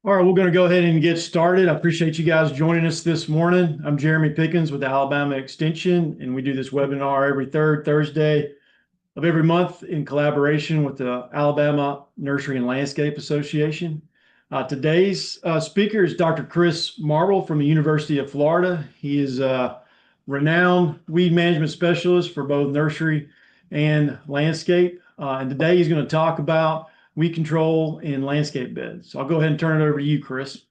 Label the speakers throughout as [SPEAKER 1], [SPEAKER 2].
[SPEAKER 1] All right, we're going to go ahead and get started. I appreciate you guys joining us this morning. I'm Jeremy Pickens with Alabama Extension, and we do this webinar every third Thursday of every month in collaboration with the Alabama Nursery and Landscape Association. Today's speaker is Dr. Chris Marble from the University of Florida. He is a renowned weed management specialist for both nursery and landscape. And today he's going to talk about weed control in landscape beds. So I'll go ahead and turn it over to you, Chris.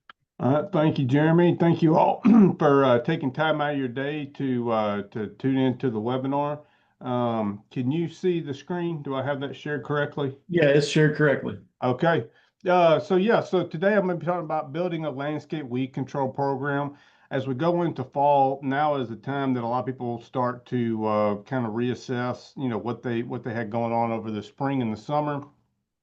[SPEAKER 2] Thank you, Jeremy. Thank you all for taking time out of your day to tune into the webinar. Can you see the screen? Do I have that shared correctly?
[SPEAKER 1] Yeah, it's shared correctly.
[SPEAKER 2] Okay. So today I'm going to be talking about building a landscape weed control program. As we go into fall, now is the time that a lot of people start to kind of reassess, what they had going on over the spring and the summer,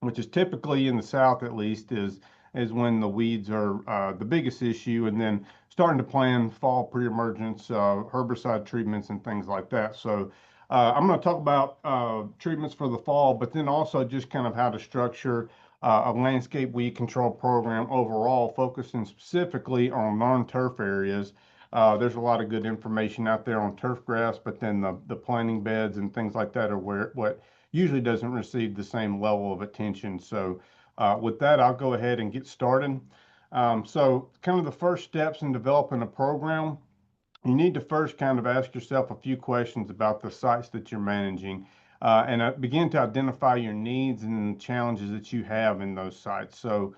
[SPEAKER 2] which is typically in the South at least is when the weeds are the biggest issue, and then starting to plan fall pre-emergence herbicide treatments and things like that. So I'm going to talk about treatments for the fall, but then also just kind of how to structure a landscape weed control program overall, focusing specifically on non-turf areas. There's a lot of good information out there on turf grass, but then the planting beds and things like that are what usually doesn't receive the same level of attention. So with that, I'll go ahead and get started. So kind of the first steps in developing a program, you need to first kind of ask yourself a few questions about the sites that you're managing and begin to identify your needs and the challenges that you have in those sites. So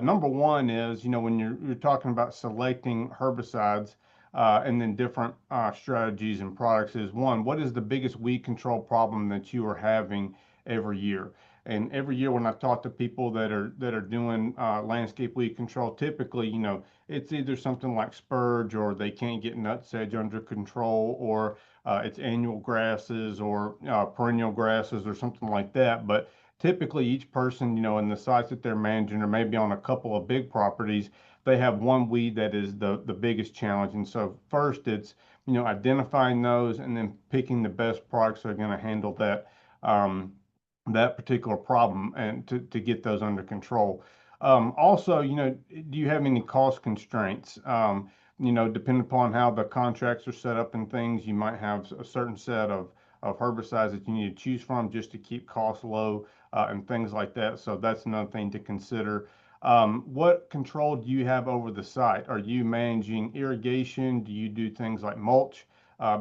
[SPEAKER 2] number one is, when you're talking about selecting herbicides and then different strategies and products is one, what is the biggest weed control problem that you are having every year? And every year when I talk to people that are doing landscape weed control, typically, it's either something like spurge, or they can't get nutsedge under control, or it's annual grasses or perennial grasses or something like that. But typically each person, in the sites that they're managing, or maybe on a couple of big properties, they have one weed that is the biggest challenge. And so first it's, identifying those and then picking the best products that are going to handle that particular problem and to get those under control. Also, do you have any cost constraints? Depending upon how the contracts are set up and things, you might have a certain set of herbicides that you need to choose from just to keep costs low and things like that. So that's another thing to consider. What control do you have over the site? Are you managing irrigation? Do you do things like mulch?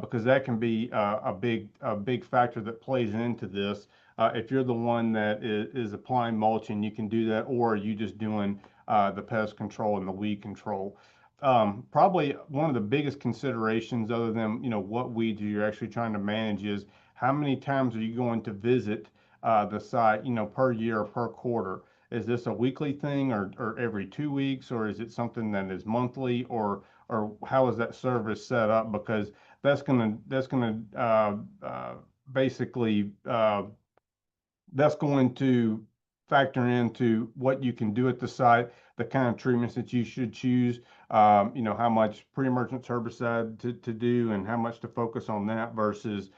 [SPEAKER 2] Because that can be a big factor that plays into this. If you're the one that is applying mulch, and you can do that, or are you just doing the pest control and the weed control? Probably one of the biggest considerations, other than what weeds you're actually trying to manage, is how many times are you going to visit the site, per year or per quarter? Is this a weekly thing, or every 2 weeks, or is it something that is monthly, or how is that service set up? Because basically that's going to factor into what you can do at the site, the kind of treatments that you should choose, how much pre-emergence herbicide to do, and how much to focus on that versus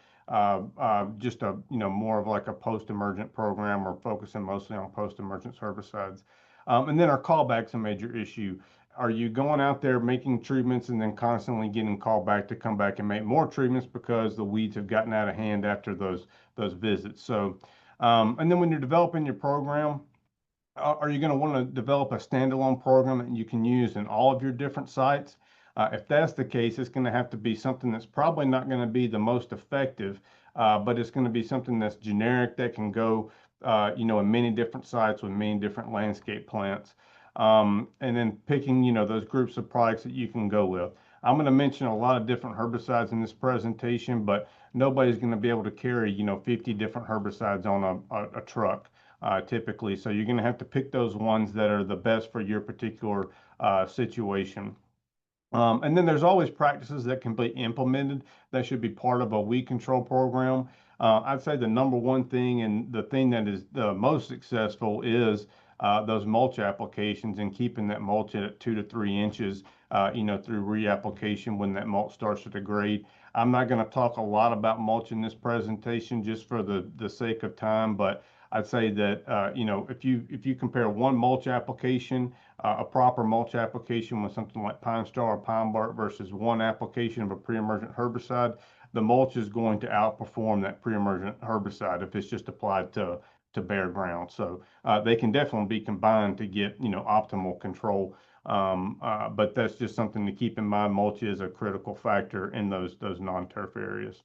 [SPEAKER 2] just more of like a post-emergent program, or focusing mostly on post-emergence herbicides. And then our callback's a major issue. Are you going out there making treatments and then constantly getting called back to come back and make more treatments because the weeds have gotten out of hand after those visits? So and then when you're developing your program, are you going to want to develop a standalone program that you can use in all of your different sites? If that's the case, it's going to have to be something that's probably not going to be the most effective, but it's going to be something that's generic that can go, in many different sites with many different landscape plants. And then picking, those groups of products that you can go with. I'm going to mention a lot of different herbicides in this presentation, but nobody's going to be able to carry, 50 different herbicides on a truck typically. So you're going to have to pick those ones that are the best for your particular situation. And then there's always practices that can be implemented that should be part of a weed control program. I'd say the number one thing, and the thing that is the most successful, is those mulch applications, and keeping that mulch at 2 to 3 inches, through reapplication when that mulch starts to degrade. I'm not going to talk a lot about mulch in this presentation just for the sake of time, but I'd say that if you compare one mulch application, a proper mulch application with something like pine straw or pine bark versus one application of a pre-emergent herbicide, the mulch is going to outperform that pre-emergent herbicide if it's just applied to bare ground. So they can definitely be combined to get optimal control. But that's just something to keep in mind. Mulch is a critical factor in those non-turf areas.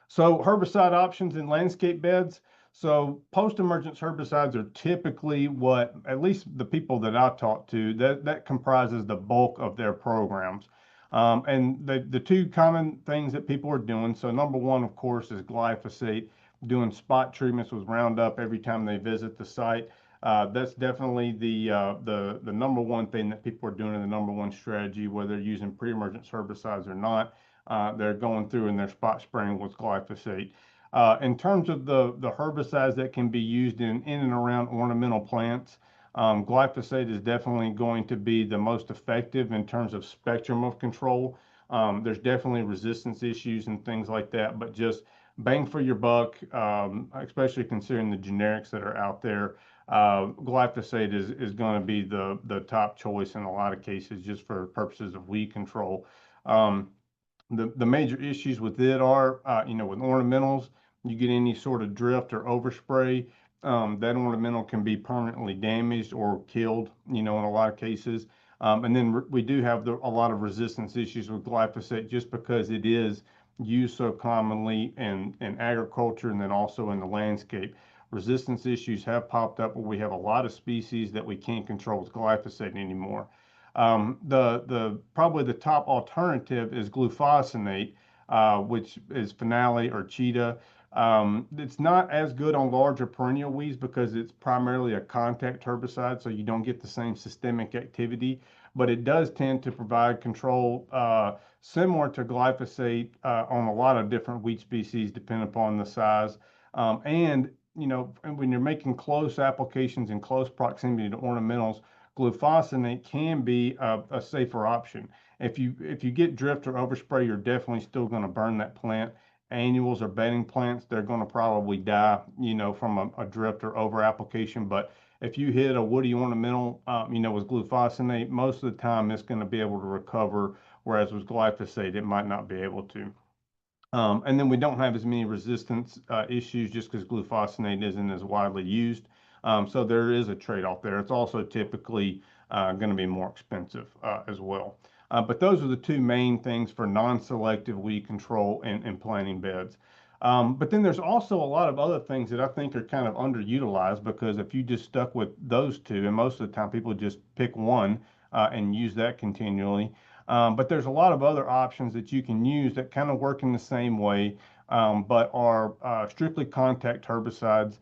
[SPEAKER 2] So herbicide options in landscape beds. So post-emergence herbicides are typically what, at least the people that I talk to, that comprises the bulk of their programs. And the two common things that people are doing. So number one, of course, is glyphosate, doing spot treatments with Roundup every time they visit the site. That's definitely the number one thing that people are doing, and the number one strategy, whether they're using pre-emergence herbicides or not. They're going through and they're spot spraying with glyphosate. In terms of the herbicides that can be used in and around ornamental plants, glyphosate is definitely going to be the most effective in terms of spectrum of control. There's definitely resistance issues and things like that, but just bang for your buck, especially considering the generics that are out there. Glyphosate is going to be the top choice in a lot of cases just for purposes of weed control. The major issues with it are, with ornamentals, you get any sort of drift or overspray, that ornamental can be permanently damaged or killed, in a lot of cases. And then we do have a lot of resistance issues with glyphosate just because it is used so commonly in agriculture and then also in the landscape. Resistance issues have popped up where we have a lot of species that we can't control with glyphosate anymore. Probably the top alternative is glufosinate, which is Finale or Cheetah. It's not as good on larger perennial weeds because it's primarily a contact herbicide, so you don't get the same systemic activity, but it does tend to provide control similar to glyphosate on a lot of different weed species, depending upon the size. And when you're making close applications in close proximity to ornamentals, glufosinate can be a safer option. If you get drift or overspray, you're definitely still going to burn that plant. Annuals or bedding plants, they're going to probably die, from a drift or over application. But if you hit a woody ornamental, with glufosinate, most of the time it's going to be able to recover, whereas with glyphosate, it might not be able to. And then we don't have as many resistance issues just because glufosinate isn't as widely used. So there is a trade-off there. It's also typically going to be more expensive as well. But those are the two main things for non-selective weed control in planting beds. But then there's also a lot of other things that I think are kind of underutilized, because if you just stuck with those two, and most of the time people just pick one and use that continually. But there's a lot of other options that you can use that kind of work in the same way, but are strictly contact herbicides.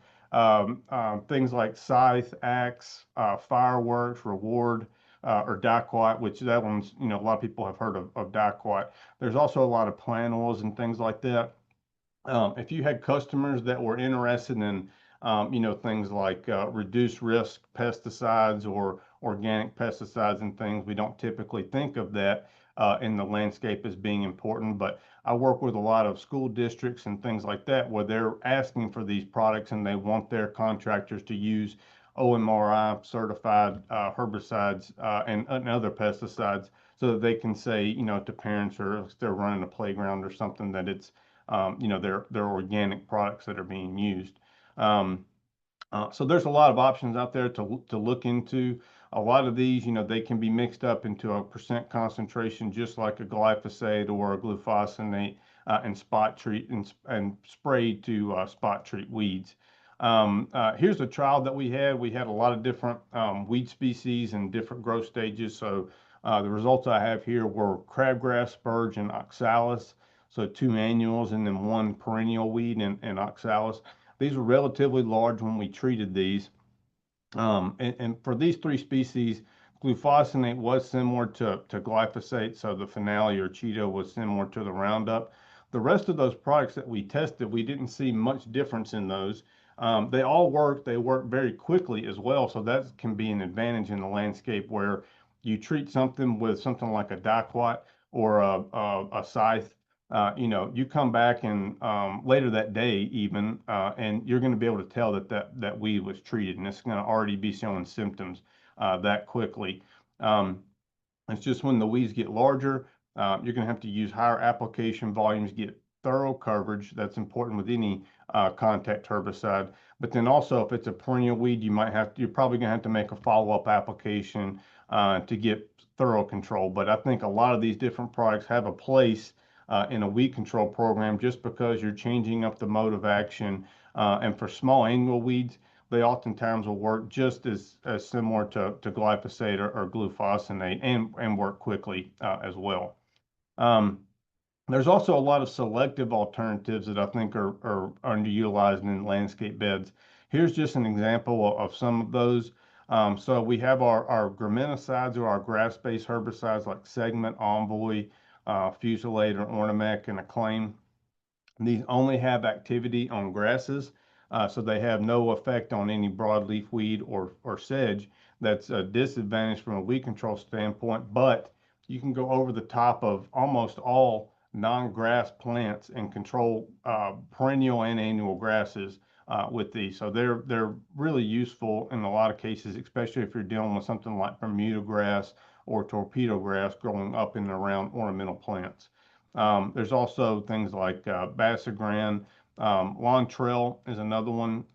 [SPEAKER 2] Things like Scythe, Axe, Fireworks, Reward, or Dicot, which that one's, a lot of people have heard of Dicot. There's also a lot of plant oils and things like that. If you had customers that were interested in, things like reduced risk pesticides or organic pesticides and things, we don't typically think of that in the landscape as being important. But I work with a lot of school districts and things like that where they're asking for these products and they want their contractors to use OMRI certified herbicides and other pesticides, so that they can say, to parents, or if they're running a playground or something, that it's they're organic products that are being used. So there's a lot of options out there to look into. A lot of these, they can be mixed up into a percent concentration, just like a glyphosate or a glufosinate, and spot treat and sprayed to spot treat weeds. Here's a trial that we had. We had a lot of different weed species and different growth stages. So the results I have here were crabgrass, spurge, and oxalis. So 2 annuals and then 1 perennial weed and oxalis. These were relatively large when we treated these. And for these 3 species, glufosinate was similar to glyphosate. So the Finale or Cheetah was similar to the Roundup. The rest of those products that we tested, we didn't see much difference in those. They all work. They work very quickly as well. So that can be an advantage in the landscape where you treat something with something like a Dicot or a Scythe you come back and later that day even, and you're going to be able to tell that weed was treated, and it's going to already be showing symptoms that quickly. Um, it's just when the weeds get larger, you're going to have to use higher application volumes, get thorough coverage. That's important with any contact herbicide. But then also, if it's a perennial weed, you're probably going to have to make a follow-up application to get thorough control. But I think a lot of these different products have a place in a weed control program just because you're changing up the mode of action. And for small annual weeds, they oftentimes will work just as similar to glyphosate or glufosinate and work quickly as well. Um, there's also a lot of selective alternatives that I think are underutilized in landscape beds. Here's just an example of some of those. So we have our graminicides or our grass-based herbicides like Segment, Envoy, Fusilade, or Ornamec, and Acclaim. These only have activity on grasses, so they have no effect on any broadleaf weed or sedge. That's a disadvantage from a weed control standpoint, but you can go over the top of almost all non-grass plants and control perennial and annual grasses with these. So they're really useful in a lot of cases, especially if you're dealing with something like Bermuda grass or torpedo grass growing up and around ornamental plants. There's also things like Bassagran. Lawn Trail is another one.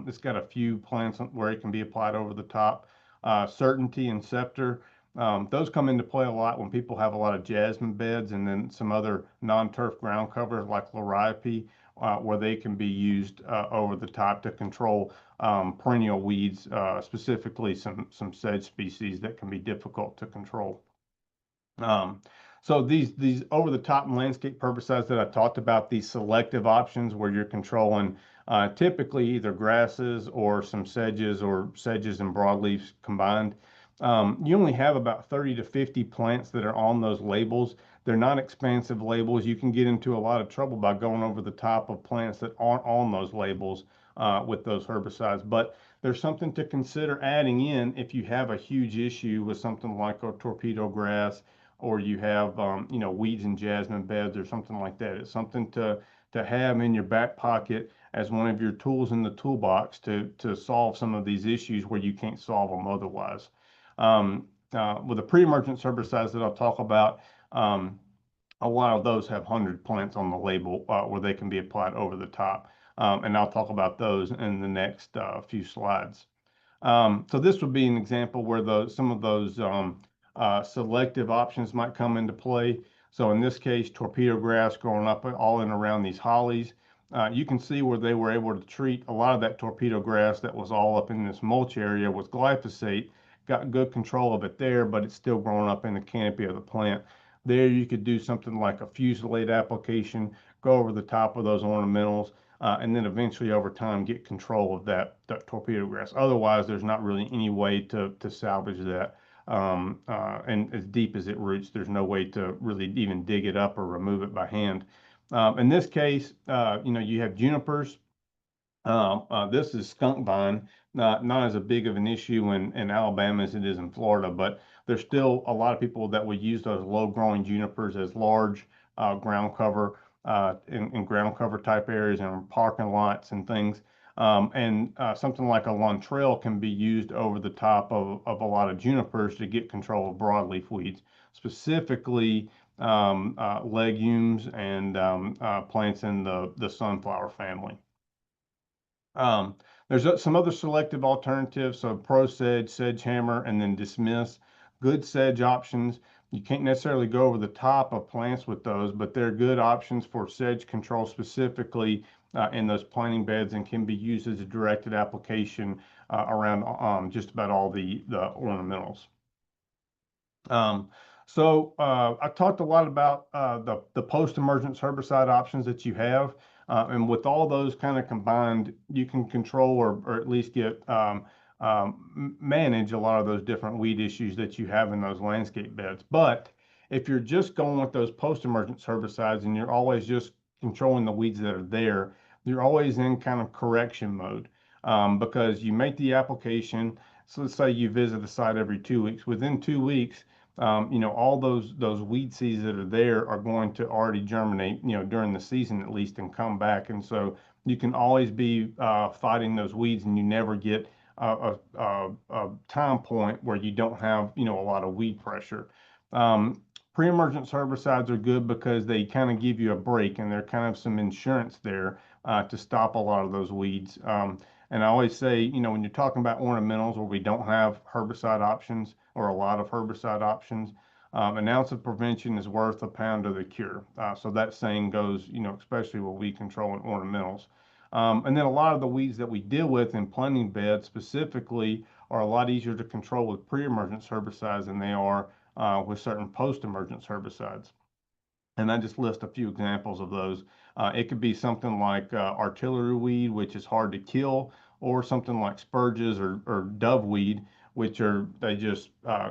[SPEAKER 2] It's got a few plants where it can be applied over the top. Certainty and Scepter. Those come into play a lot when people have a lot of jasmine beds, and then some other non-turf ground covers like Liriope, where they can be used over the top to control perennial weeds, specifically some sedge species that can be difficult to control. So these over-the-top landscape herbicides that I talked about, these selective options where you're controlling typically either grasses or some sedges or sedges and broadleaves combined. You only have about 30 to 50 plants that are on those labels. They're not expansive labels. You can get into a lot of trouble by going over the top of plants that aren't on those labels with those herbicides. But there's something to consider adding in if you have a huge issue with something like a torpedo grass, or you have weeds and jasmine beds or something like that. It's something to have in your back pocket as one of your tools in the toolbox to solve some of these issues where you can't solve them otherwise. With the pre-emergence herbicides that I'll talk about, a lot of those have 100 plants on the label where they can be applied over the top. And I'll talk about those in the next few slides. So this would be an example where some of those selective options might come into play. So in this case, torpedo grass growing up all in around these hollies. You can see where they were able to treat a lot of that torpedo grass that was all up in this mulch area with glyphosate, got good control of it there, but it's still growing up in the canopy of the plant. There you could do something like a Fusilade application, go over the top of those ornamentals, and then eventually over time get control of that torpedo grass. Otherwise, there's not really any way to salvage that. And as deep as it roots, there's no way to really even dig it up or remove it by hand. In this case, you have junipers. This is skunk vine, not as a big of an issue in Alabama as it is in Florida, but there's still a lot of people that would use those low-growing junipers as large ground cover in ground cover type areas and parking lots and things. And something like a lawn trail can be used over the top of a lot of junipers to get control of broadleaf weeds, specifically legumes and plants in the sunflower family. There's some other selective alternatives, so Pro Sedge, Sedge Hammer, and then Dismiss. Good sedge options. You can't necessarily go over the top of plants with those, but they're good options for sedge control specifically in those planting beds and can be used as a directed application around just about all the ornamentals. I talked a lot about the post-emergence herbicide options that you have. And with all those kind of combined, you can control or at least get manage a lot of those different weed issues that you have in those landscape beds. But if you're just going with those post-emergence herbicides and you're always just controlling the weeds that are there, you're always in kind of correction mode because you make the application. So let's say you visit the site every 2 weeks. Within 2 weeks, all those weed seeds that are there are going to already germinate, during the season at least, and come back. And so you can always be fighting those weeds, and you never get a time point where you don't have, a lot of weed pressure. Pre-emergence herbicides are good because they kind of give you a break, and they're kind of some insurance there to stop a lot of those weeds. And I always say, when you're talking about ornamentals where we don't have herbicide options or a lot of herbicide options, an ounce of prevention is worth a pound of the cure. So that saying goes, especially with weed control and ornamentals. And then a lot of the weeds that we deal with in planting beds specifically are a lot easier to control with pre-emergence herbicides than they are with certain post-emergence herbicides. And I just list a few examples of those. It could be something like artillery weed, which is hard to kill, or something like spurges or doveweed, which they just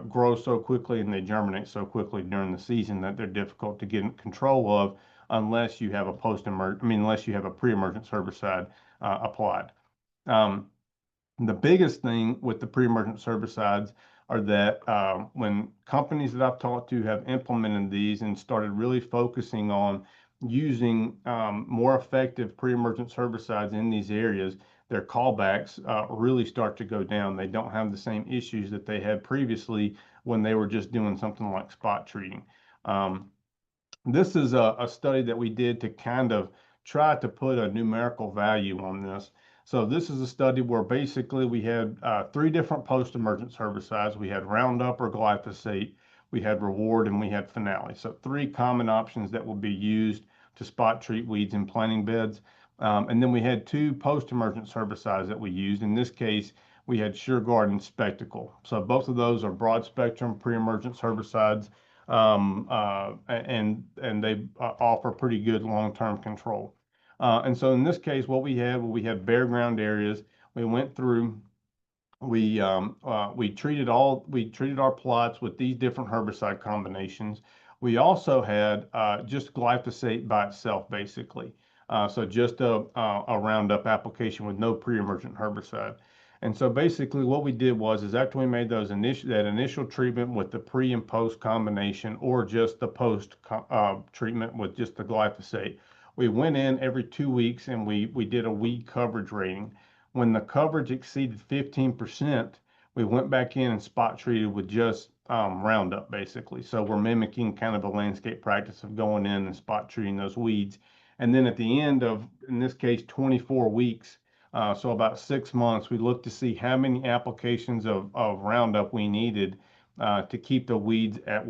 [SPEAKER 2] grow so quickly and they germinate so quickly during the season that they're difficult to get in control of unless you have unless you have a pre-emergence herbicide applied. The biggest thing with the pre-emergence herbicides are that when companies that I've talked to have implemented these and started really focusing on using more effective pre-emergence herbicides in these areas, their callbacks really start to go down. They don't have the same issues that they had previously when they were just doing something like spot treating. This is a study that we did to kind of try to put a numerical value on this. So this is a study where basically we had 3 different post-emergence herbicides. We had Roundup or glyphosate, we had Reward, and we had Finale. So 3 common options that will be used to spot treat weeds in planting beds. And then we had 2 post-emergence herbicides that we used. In this case, we had SureGuard and Spectacle. So both of those are broad spectrum pre-emergence herbicides, and they offer pretty good long-term control. And so in this case, what we had bare ground areas. We went through, we treated our plots with these different herbicide combinations. We also had just glyphosate by itself, basically. So just a Roundup application with no pre-emergent herbicide. And so basically what we did is after we made that initial treatment with the pre and post combination, or just the post treatment with just the glyphosate, we went in every 2 weeks and we did a weed coverage rating. When the coverage exceeded 15%, we went back in and spot treated with just Roundup, basically. So we're mimicking kind of the landscape practice of going in and spot treating those weeds. And then at the end of, in this case, 24 weeks, so about 6 months, we looked to see how many applications of Roundup we needed to keep the weeds at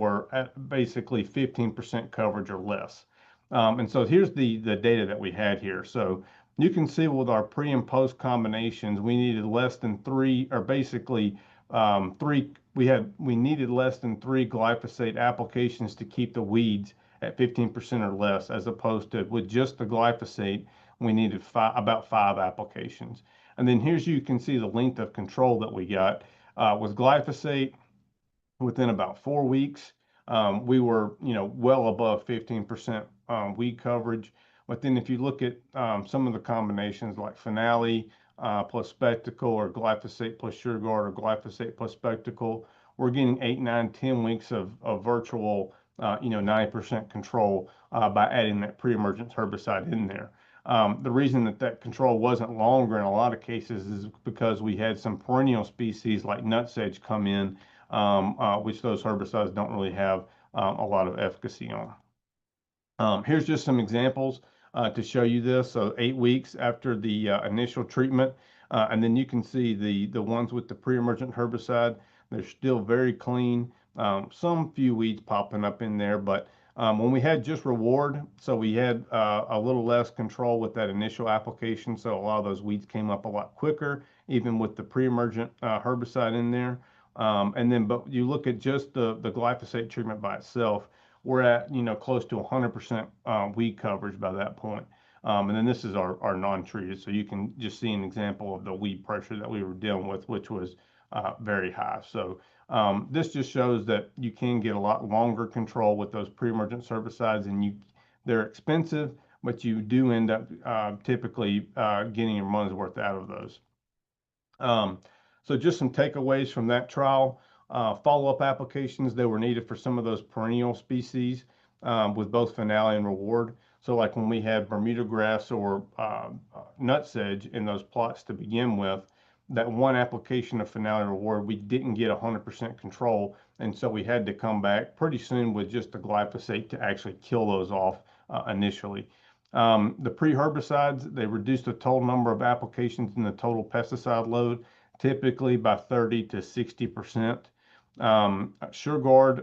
[SPEAKER 2] basically 15% coverage or less. And so here's the data that we had here. So you can see with our pre and post combinations, we needed less than 3, or basically 3. We needed less than 3 glyphosate applications to keep the weeds at 15% or less, as opposed to with just the glyphosate, we needed about 5 applications. And then you can see the length of control that we got with glyphosate. Within about 4 weeks, we were, well above 15% weed coverage. But then if you look at some of the combinations like Finale plus Spectacle, or glyphosate plus SureGuard, or glyphosate plus Spectacle, we're getting 8, 9, 10 weeks of virtual 90% control by adding that pre-emergence herbicide in there. The reason that control wasn't longer in a lot of cases is because we had some perennial species like nutsedge come in, which those herbicides don't really have a lot of efficacy on. Here's just some examples to show you this. So 8 weeks after the initial treatment, and then you can see the ones with the pre-emergent herbicide, they're still very clean. Some few weeds popping up in there, but when we had just Reward, so we had a little less control with that initial application. So a lot of those weeds came up a lot quicker, even with the pre-emergent herbicide in there. But you look at just the glyphosate treatment by itself, we're at, close to 100% weed coverage by that point. And then this is our non-treated. So you can just see an example of the weed pressure that we were dealing with, which was very high. So this just shows that you can get a lot longer control with those pre-emergent herbicides, and they're expensive, but you do end up typically getting your money's worth out of those. So just some takeaways from that trial. Follow-up applications, they were needed for some of those perennial species with both finale and reward. So like when we had Bermuda grass or nutsedge in those plots to begin with, that one application of finale and reward, we didn't get 100% control. And so we had to come back pretty soon with just the glyphosate to actually kill those off initially. The pre-herbicides, they reduced the total number of applications in the total pesticide load, typically by 30 to 60%. SureGuard,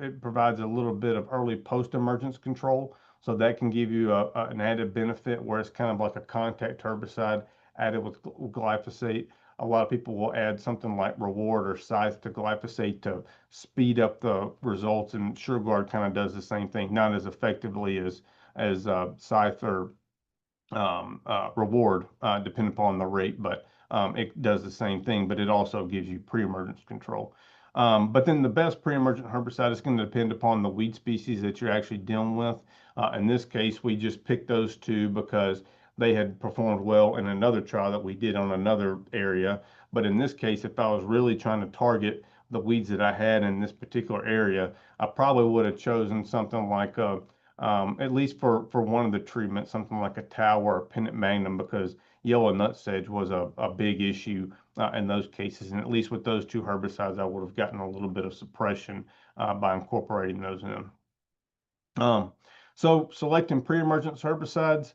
[SPEAKER 2] it provides a little bit of early post-emergence control, so that can give you an added benefit where it's kind of like a contact herbicide added with glyphosate. A lot of people will add something like Reward or Scythe to glyphosate to speed up the results, and SureGuard kind of does the same thing, not as effectively as Scythe or Reward, depending upon the rate, but it does the same thing, but it also gives you pre-emergence control. But then the best pre-emergent herbicide is going to depend upon the weed species that you're actually dealing with. In this case, we just picked those two because they had performed well in another trial that we did on another area. But in this case, if I was really trying to target the weeds that I had in this particular area, I probably would have chosen something like at least for one of the treatments, something like a Tau or a Pennant Magnum, because yellow nutsedge was a big issue in those cases. And at least with those two herbicides, I would have gotten a little bit of suppression by incorporating those in. So selecting pre-emergence herbicides,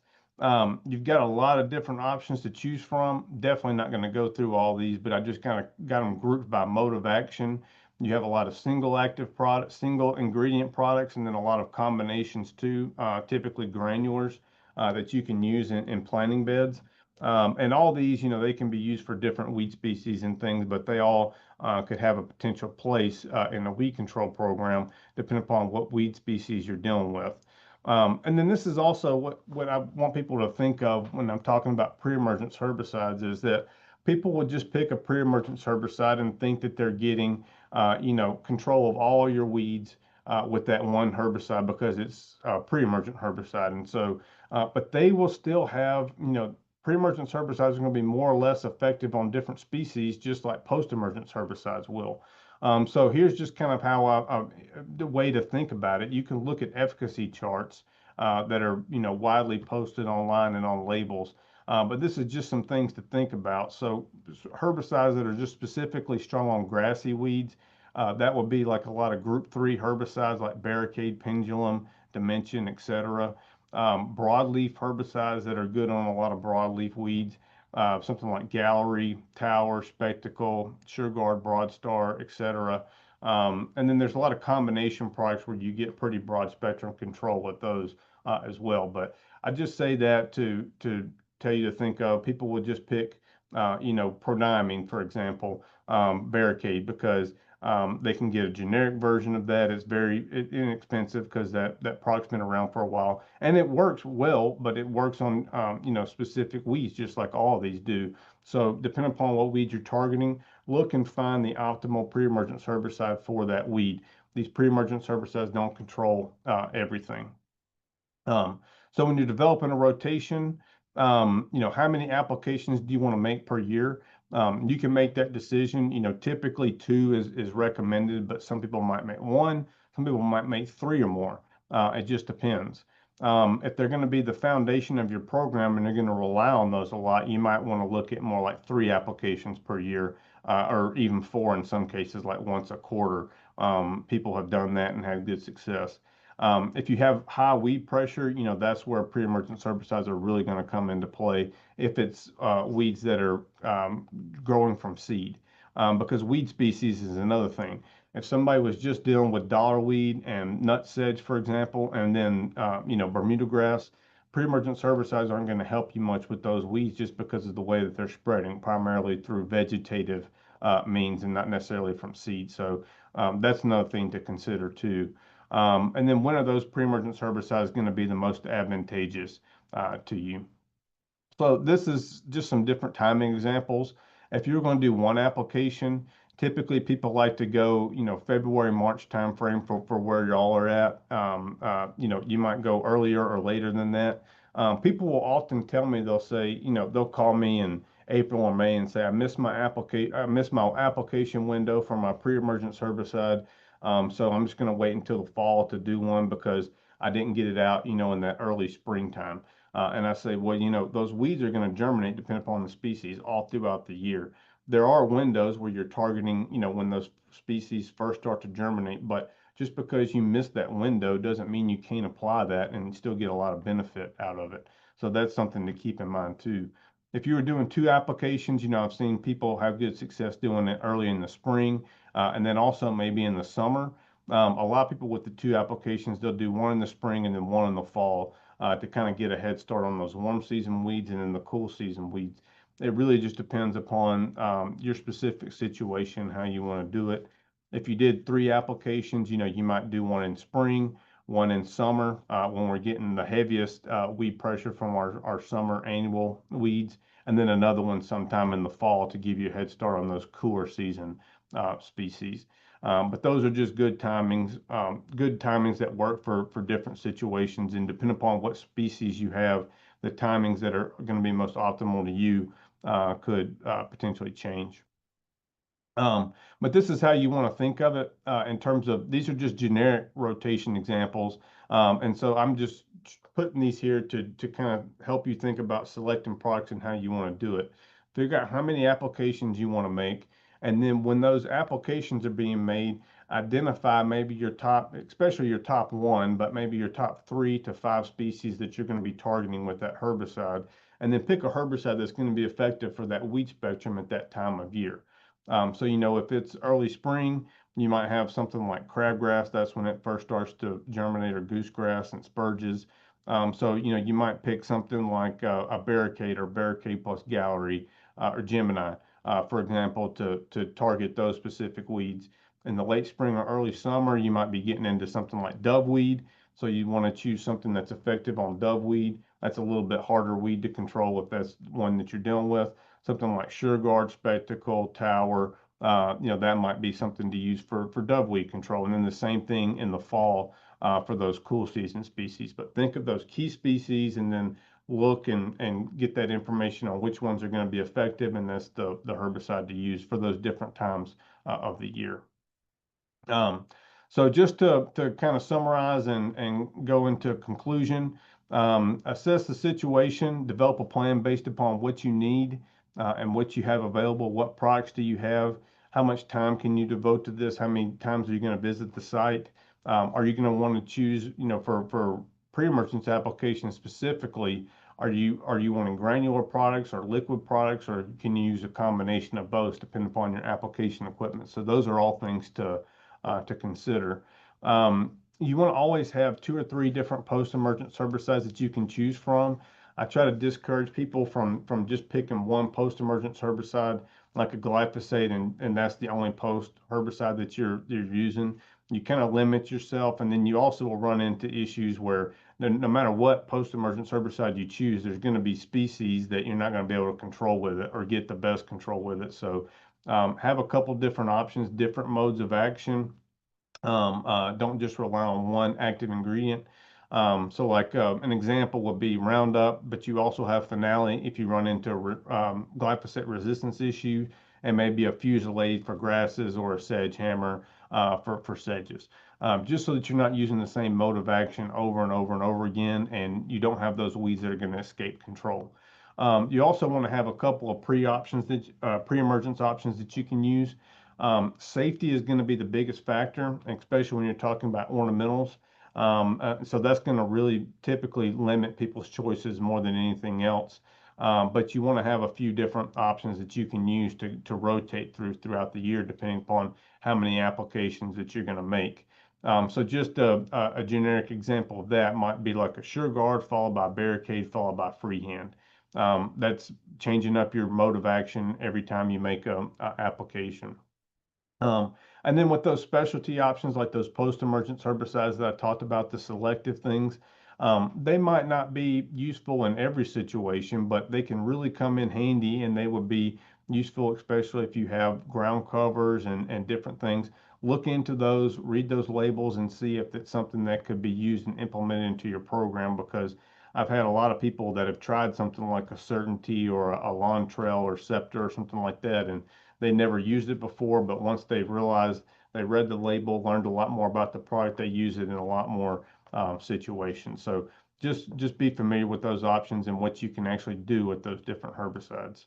[SPEAKER 2] you've got a lot of different options to choose from. Definitely not going to go through all these, but I just kind of got them grouped by mode of action. You have a lot of single active products, single ingredient products, and then a lot of combinations too, typically granulars that you can use in planting beds. And all these, they can be used for different weed species and things, but they all could have a potential place in a weed control program, depending upon what weed species you're dealing with. And then this is also what I want people to think of when I'm talking about pre-emergence herbicides, is that people will just pick a pre-emergence herbicide and think that they're getting, control of all your weeds with that one herbicide because it's a pre-emergent herbicide. And so, but they will still have, pre-emergence herbicides are going to be more or less effective on different species, just like post-emergence herbicides will. So here's just kind of how the way to think about it. You can look at efficacy charts that are widely posted online and on labels. But this is just some things to think about. So herbicides that are just specifically strong on grassy weeds, that would be like a lot of group 3 herbicides like Barricade, Pendulum, Dimension, etc. Broadleaf herbicides that are good on a lot of broadleaf weeds. Something like Gallery, Tower, Spectacle, SureGuard, Broadstar, etc. And then there's a lot of combination products where you get pretty broad spectrum control with those as well. But I just say that to tell you to think of. People would just pick, prodiamine, for example, Barricade, because they can get a generic version of that. It's very inexpensive because that product's been around for a while, and it works well, but it works on specific weeds, just like all of these do. So depending upon what weed you're targeting, look and find the optimal pre-emergence herbicide for that weed. These pre-emergence herbicides don't control everything. So when you're developing a rotation, how many applications do you want to make per year? You can make that decision. Typically 2 is recommended, but some people might make 1. Some people might make 3 or more. It just depends. If they're going to be the foundation of your program and you're going to rely on those a lot, you might want to look at more like 3 applications per year, or even 4 in some cases, like once a quarter. People have done that and had good success. If you have high weed pressure, that's where pre-emergence herbicides are really going to come into play if it's weeds that are growing from seed. Because weed species is another thing. If somebody was just dealing with dollarweed and nutsedge, for example, and then Bermuda grass, pre-emergence herbicides aren't going to help you much with those weeds just because of the way that they're spreading, primarily through vegetative means and not necessarily from seed. So that's another thing to consider too. And then when are those pre-emergence herbicides going to be the most advantageous to you? So this is just some different timing examples. If you're going to do one application, typically people like to go, February, March timeframe for where y'all are at. You might go earlier or later than that. People will often tell me, they'll say, they'll call me April or May and say, I missed my application window for my pre-emergence herbicide. So I'm just going to wait until the fall to do one because I didn't get it out, in that early springtime. And I say, well, those weeds are going to germinate depending upon the species all throughout the year. There are windows where you're targeting, when those species first start to germinate, but just because you missed that window doesn't mean you can't apply that and still get a lot of benefit out of it. So that's something to keep in mind too. If you were doing two applications, I've seen people have good success doing it early in the spring, and then also maybe in the summer. A lot of people with the two applications, they'll do one in the spring and then one in the fall to kind of get a head start on those warm season weeds and then the cool season weeds. It really just depends upon your specific situation, how you want to do it. If you did three applications, you might do one in spring, one in summer when we're getting the heaviest weed pressure from our summer annual weeds, and then another one sometime in the fall to give you a head start on those cooler season species. But those are just good timings that work for different situations, and depending upon what species you have, the timings that are going to be most optimal to you could potentially change. But this is how you want to think of it in terms of these are just generic rotation examples. And so I'm just putting these here to kind of help you think about selecting products and how you want to do it. Figure out how many applications you want to make. And then when those applications are being made, identify maybe your top, especially your top one, but maybe your top 3 to 5 species that you're going to be targeting with that herbicide. And then pick a herbicide that's going to be effective for that weed spectrum at that time of year. So, if it's early spring, you might have something like crabgrass. That's when it first starts to germinate, or goosegrass and spurges. So, you might pick something like a barricade or barricade plus gallery or Gemini, for example, to target those specific weeds. In the late spring or early summer, you might be getting into something like doveweed. So you want to choose something that's effective on doveweed. That's a little bit harder weed to control if that's one that you're dealing with. Something like SureGuard, Spectacle, Tower, that might be something to use for doveweed control. And then the same thing in the fall for those cool season species. But think of those key species and then look and get that information on which ones are going to be effective, and that's the herbicide to use for those different times of the year. So just to kind of summarize and go into conclusion, assess the situation, develop a plan based upon what you need and what you have available. What products do you have? How much time can you devote to this? How many times are you going to visit the site? Are you going to want to choose, for pre-emergence applications specifically, are you wanting granular products or liquid products, or can you use a combination of both depending upon your application equipment? So those are all things to consider. You want to always have 2 or 3 different post-emergence herbicides that you can choose from. I try to discourage people from just picking one post-emergence herbicide like a glyphosate, and that's the only post herbicide that you're using. You kind of limit yourself, and then you also will run into issues where no matter what post-emergence herbicide you choose, there's going to be species that you're not going to be able to control with it or get the best control with it. So have a couple different options, different modes of action. Don't just rely on one active ingredient. So like an example would be Roundup, but you also have Finale if you run into a glyphosate resistance issue, and maybe a Fusilade for grasses or a Sedge Hammer for sedges. Just so that you're not using the same mode of action over and over and over again, and you don't have those weeds that are going to escape control. You also want to have a couple of pre-emergence options that you can use. Safety is going to be the biggest factor, especially when you're talking about ornamentals. So that's going to really typically limit people's choices more than anything else. But you want to have a few different options that you can use to rotate throughout the year, depending upon how many applications that you're going to make. So just a generic example of that might be like a SureGuard followed by Barricade followed by Freehand. That's changing up your mode of action every time you make a application. And then with those specialty options, like those post-emergence herbicides that I talked about, the selective things, they might not be useful in every situation, but they can really come in handy, and they would be useful, especially if you have ground covers and different things. Look into those, read those labels, and see if it's something that could be used and implemented into your program, because I've had a lot of people that have tried something like a Certainty or a Lawn Trail or Scepter or something like that, and they never used it before, but once they've realized, they read the label, learned a lot more about the product, they use it in a lot more situations. So just be familiar with those options and what you can actually do with those different herbicides.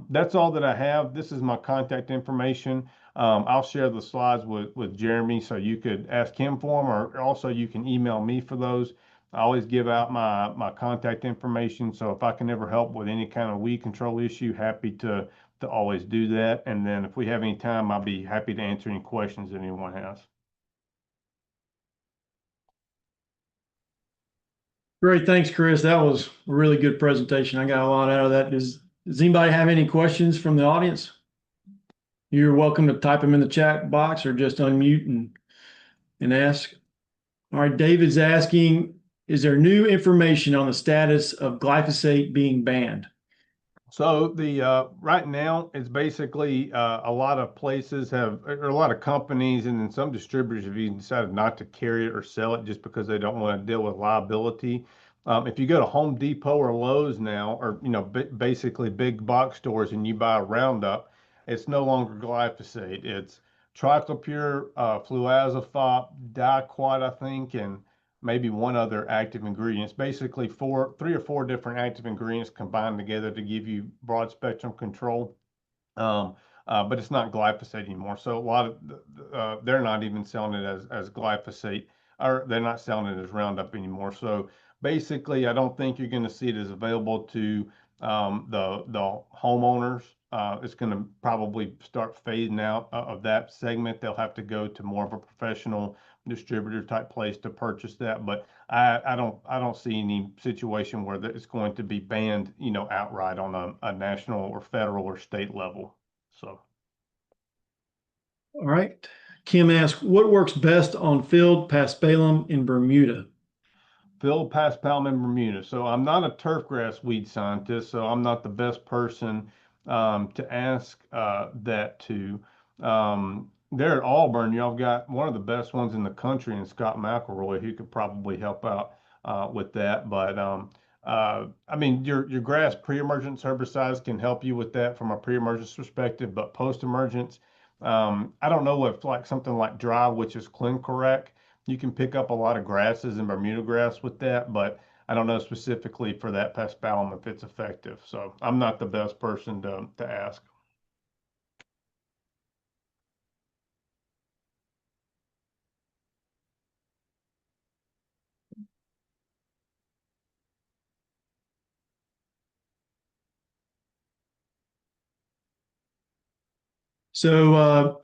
[SPEAKER 2] That's all that I have. This is my contact information. I'll share the slides with Jeremy so you could ask him for them, or also you can email me for those. I always give out my contact information. So if I can ever help with any kind of weed control issue, happy to always do that. And then if we have any time, I'll be happy to answer any questions that anyone has.
[SPEAKER 1] Great, thanks, Chris. That was a really good presentation. I got a lot out of that. Does anybody have any questions from the audience? You're welcome to type them in the chat box or just unmute and ask. All right, David's asking, is there new information on the status of glyphosate being banned?
[SPEAKER 2] So the right now it's basically a lot of places have, or a lot of companies, and then some distributors have even decided not to carry it or sell it just because they don't want to deal with liability. If you go to Home Depot or Lowe's now, or basically big box stores, and you buy a Roundup, it's no longer glyphosate. It's triclopyr, fluazafop, diquat, I think, and maybe one other active ingredient. It's basically three or four different active ingredients combined together to give you broad spectrum control. But it's not glyphosate anymore. So a lot of they're not even selling it as glyphosate, or they're not selling it as Roundup anymore. So basically, I don't think you're going to see it as available to the homeowners. It's going to probably start fading out of that segment. They'll have to go to more of a professional distributor type place to purchase that. But I don't see any situation where it's going to be banned, outright on a national or federal or state level. So.
[SPEAKER 1] All right. Kim asks, what works best on field paspalum in Bermuda?
[SPEAKER 2] Phil Paspalm in Bermuda. So I'm not a turfgrass weed scientist, so I'm not the best person to ask that to. There at Auburn, y'all got one of the best ones in the country, and Scott McElroy, who could probably help out with that. But I mean, your grass pre-emergence herbicides can help you with that from a pre-emergence perspective, but post-emergence, I don't know if like something like dry, which is ClinCorrect, you can pick up a lot of grasses and Bermuda grass with that, but I don't know specifically for that paspalum if it's effective. So I'm not the best person to ask.
[SPEAKER 1] So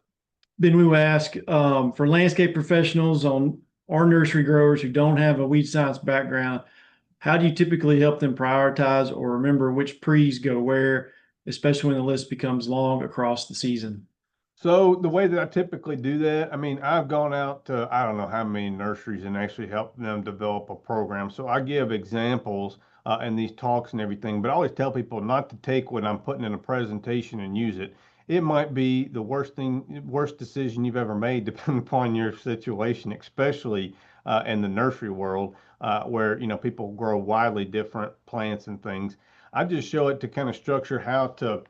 [SPEAKER 1] then we would ask for landscape professionals on our nursery growers who don't have a weed science background, how do you typically help them prioritize or remember which pre's go where, especially when the list becomes long across the season?
[SPEAKER 2] So the way that I typically do that, I mean, I've gone out to I don't know how many nurseries and actually helped them develop a program. So I give examples in these talks and everything, but I always tell people not to take what I'm putting in a presentation and use it. It might be the worst decision you've ever made, depending upon your situation, especially in the nursery world, where people grow widely different plants and things. I just show it to kind of structure how to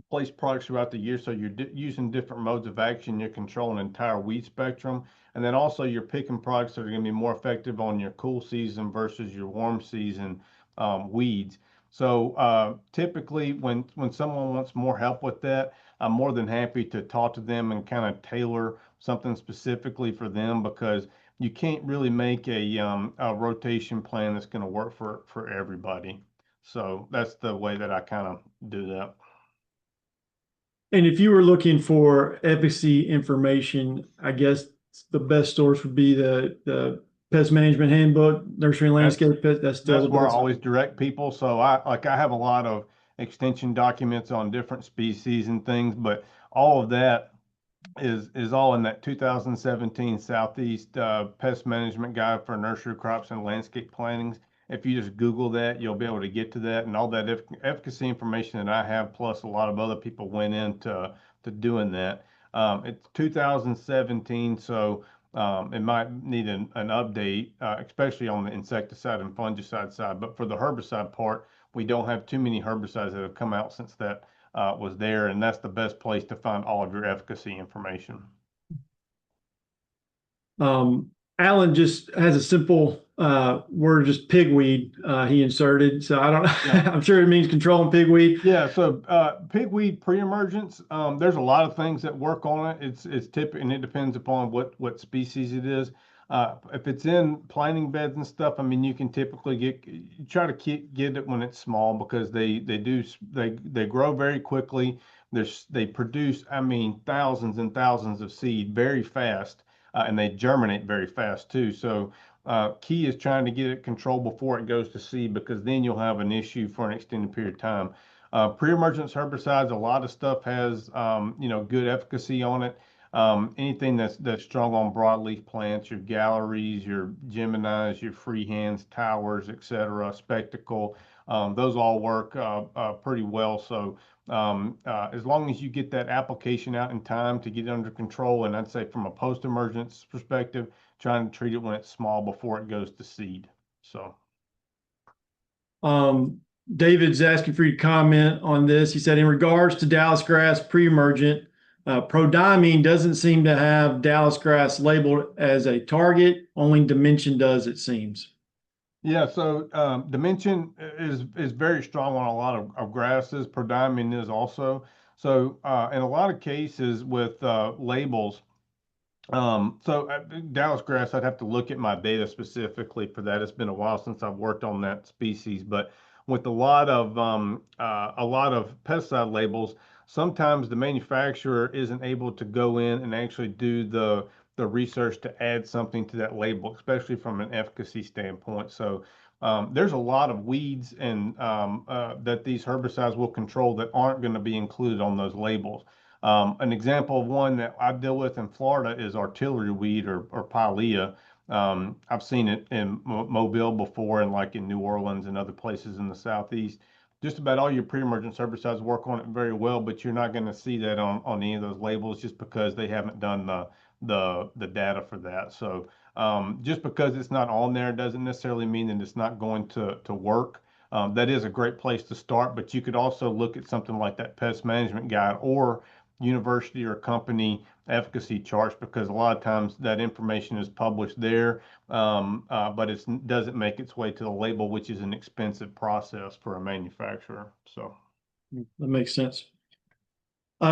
[SPEAKER 2] place products throughout the year. So you're using different modes of action. You're controlling an entire weed spectrum. And then also you're picking products that are going to be more effective on your cool season versus your warm season weeds. So typically when someone wants more help with that, I'm more than happy to talk to them and kind of tailor something specifically for them, because you can't really make a rotation plan that's going to work for everybody. So that's the way that I kind of do that.
[SPEAKER 1] And if you were looking for efficacy information, I guess the best source would be the pest management handbook, nursery and landscape pest. That's still
[SPEAKER 2] That's
[SPEAKER 1] the
[SPEAKER 2] where I
[SPEAKER 1] best.
[SPEAKER 2] always direct people. So I have a lot of extension documents on different species and things, but all of that is all in that 2017 Southeast Pest Management Guide for Nursery Crops and Landscape Plantings. If you just Google that, you'll be able to get to that, and all that efficacy information that I have, plus a lot of other people went into doing that. It's 2017, so it might need an update, especially on the insecticide and fungicide side. But for the herbicide part, we don't have too many herbicides that have come out since that was there, and that's the best place to find all of your efficacy information.
[SPEAKER 1] Um, Alan just has a simple word, just pigweed, he inserted. So I don't
[SPEAKER 2] Yeah.
[SPEAKER 1] I'm sure it means controlling pigweed.
[SPEAKER 2] Yeah, so pigweed pre-emergence, there's a lot of things that work on it. It's typical, and it depends upon what species it is. If it's in planting beds and stuff, I mean, you can typically try to get it when it's small because they grow very quickly. They produce, I mean, thousands and thousands of seed very fast, and they germinate very fast too. So key is trying to get it controlled before it goes to seed because then you'll have an issue for an extended period of time. Pre-emergence herbicides, a lot of stuff has good efficacy on it. Anything that's strong on broadleaf plants, your galleries, your Geminis, your freehands, towers, etc., spectacle, those all work pretty well. So as long as you get that application out in time to get it under control, and I'd say from a post-emergence perspective, trying to treat it when it's small before it goes to seed. So.
[SPEAKER 1] Um, David's asking for you to comment on this. He said, in regards to Dallas grass pre-emergent, prodiamine doesn't seem to have Dallas grass labeled as a target. Only Dimension does, it seems.
[SPEAKER 2] Yeah, so dimension is very strong on a lot of grasses. Prodiamine is also. So in a lot of cases with labels, Dallas grass, I'd have to look at my data specifically for that. It's been a while since I've worked on that species, but with a lot of pesticide labels, sometimes the manufacturer isn't able to go in and actually do the research to add something to that label, especially from an efficacy standpoint. So there's a lot of weeds and that these herbicides will control that aren't going to be included on those labels. An example of one that I deal with in Florida is artillery weed or pilea. I've seen it in Mobile before and like in New Orleans and other places in the Southeast. Just about all your pre-emergent herbicides work on it very well, but you're not going to see that on any of those labels just because they haven't done the data for that. So just because it's not on there doesn't necessarily mean that it's not going to work. That is a great place to start, but you could also look at something like that pest management guide or university or company efficacy charts because a lot of times that information is published there, but it doesn't make its way to the label, which is an expensive process for a manufacturer. So
[SPEAKER 1] That makes sense.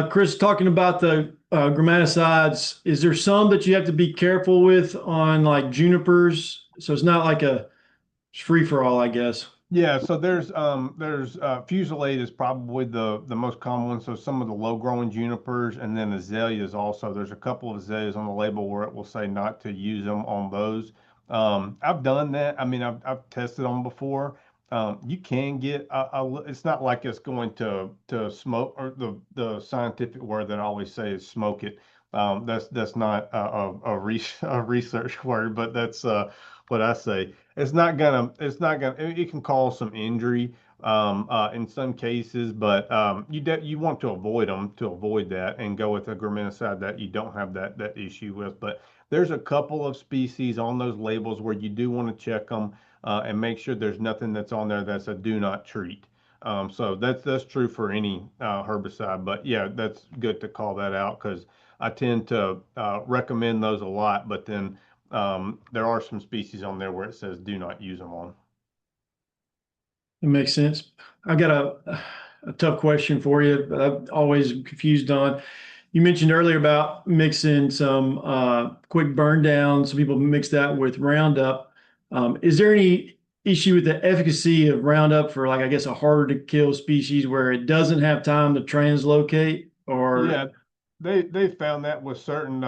[SPEAKER 1] Chris, talking about the graminicides, is there some that you have to be careful with on like junipers? So it's not like a free for all, I guess.
[SPEAKER 2] yeah, so there's fusilade is probably the most common one. So some of the low growing junipers and then azaleas also. There's a couple of azaleas on the label where it will say not to use them on those. I've done that. I mean, I've tested them before. You can get it's not like it's going to smoke or the scientific word that I always say is smoke it. That's not a research word, but that's what I say. It can cause some injury in some cases, but you want to avoid them to avoid that and go with a graminicide that you don't have that issue with. But there's a couple of species on those labels where you do want to check them and make sure there's nothing that's on there that's a do not treat. So that's true for any herbicide, but yeah, that's good to call that out because I tend to recommend those a lot, but then there are some species on there where it says do not use them on.
[SPEAKER 1] It makes sense. I've got a tough question for you, but I'm always confused on. You mentioned earlier about mixing some quick burn down. Some people mix that with Roundup. Is there any issue with the efficacy of Roundup for like, I guess, a harder to kill species where it doesn't have time to translocate or
[SPEAKER 2] Yeah, they found that with certain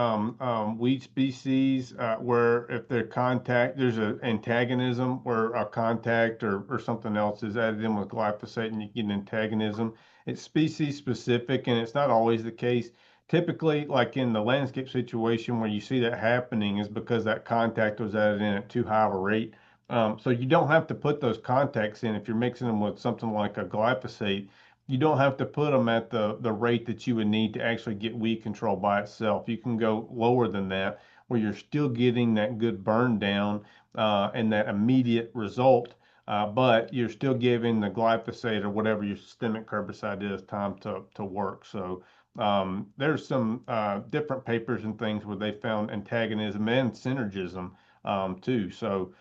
[SPEAKER 2] weed species where if there's an antagonism where a contact or something else is added in with glyphosate and you get an antagonism. It's species specific and it's not always the case. Typically, like in the landscape situation where you see that happening is because that contact was added in at too high of a rate. So you don't have to put those contacts in if you're mixing them with something like a glyphosate. You don't have to put them at the rate that you would need to actually get weed control by itself. You can go lower than that, where you're still getting that good burn down and that immediate result. But you're still giving the glyphosate or whatever your systemic herbicide is time to work. So there's some different papers and things where they found antagonism and synergism too. So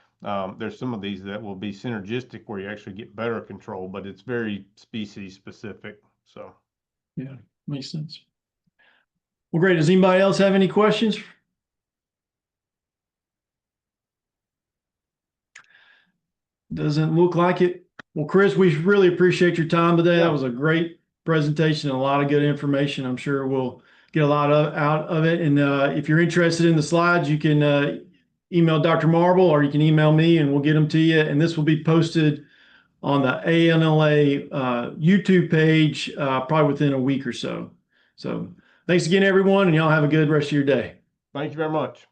[SPEAKER 2] there's some of these that will be synergistic where you actually get better control, but it's very species specific. So
[SPEAKER 1] yeah, makes sense. Well, great. Does anybody else have any questions? Doesn't look like it. Well, Chris, we really appreciate your time today.
[SPEAKER 2] Yeah.
[SPEAKER 1] That was a great presentation, a lot of good information. I'm sure we'll get a lot out of it. And if you're interested in the slides, you can email Dr. Marble or you can email me and we'll get them to you. And this will be posted on the ANLA YouTube page probably within a week or so. So thanks again, everyone, and y'all have a good rest of your day.
[SPEAKER 2] Thank you very much.